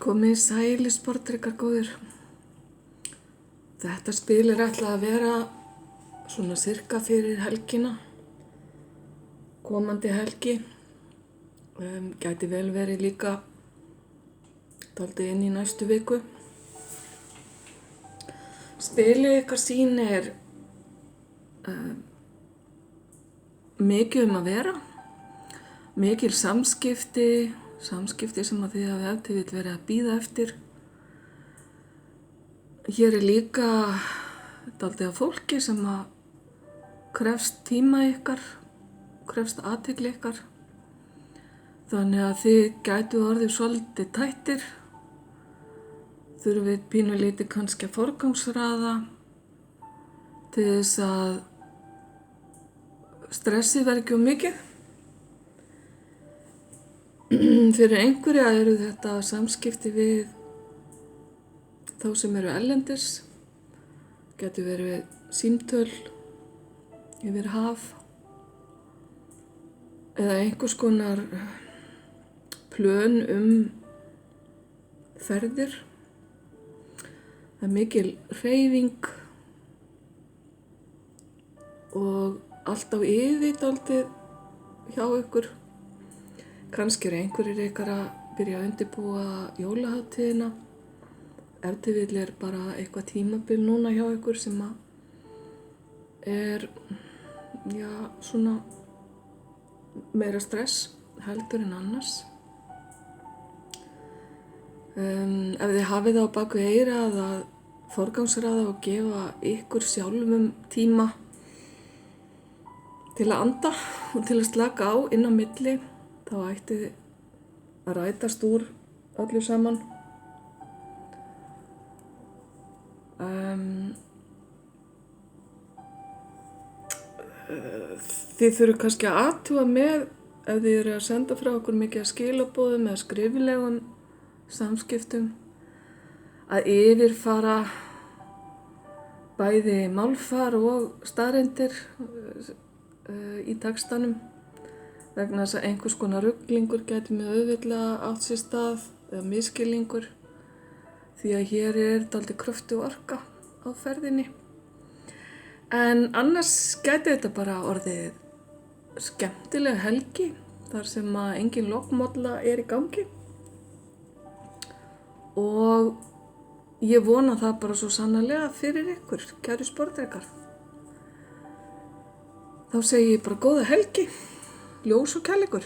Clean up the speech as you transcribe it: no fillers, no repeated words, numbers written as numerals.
Komið sælir sportdrykkar góðir. Þetta spil ætlað að vera svona sirka fyrir helgina, komandi helgi. Gæti vel verið líka dálítið inn í næstu viku. Spilið ykkar sýnir mikið að vera, mikil samskipti sem að þið hafið ef til vill verið að bíða eftir. Hér líka dálítið af fólki sem að krefst tíma ykkar, krefst athygli ykkar. Þannig að þið gætu orðið svolítið tættir, þurfið pínulítið kannski að forgangsraða til þess að stressið verði ekki of mikið. Fyrir einhverja eru þetta samskipti við þá sem eru erlendis, getur verið símtöl yfir haf eða einhvers konar plön ferðir. Það mikil hreyfing og allt á yfir dálítið hjá ykkur. Kannski eru einhverjir ykkar að byrja að undirbúa jólahátíðina. Ef til vill bara eitthvað tímabil núna hjá ykkur sem að svona meira stress heldur en annars. Ef þið hafið það á baku eyrað að forgangsraða og gefa ykkur sjálfum tíma til að anda og til að slaka á inn á milli, þá ætti að rætast úr öllu saman. Þið þurfið kannski að athuga með ef þið eru að senda frá okkur mikið af skilaboðum eða skriflegum samskiptum að yfirfara bæði málfar og staðreyndir í textanum, vegna þess að einhvers konar ruglingur gæti með auðvitað átt sér stað eða misskilningur, því að hér dálítið kröftug orka á ferðinni. En annars gæti þetta bara orðið skemmtileg helgi þar sem að engin lokmolla í gangi. Og ég vona það bara svo sannarlega fyrir ykkur, kæru sportdrykkar. Þá segi ég bara góða helgi, ljós og kærleikur.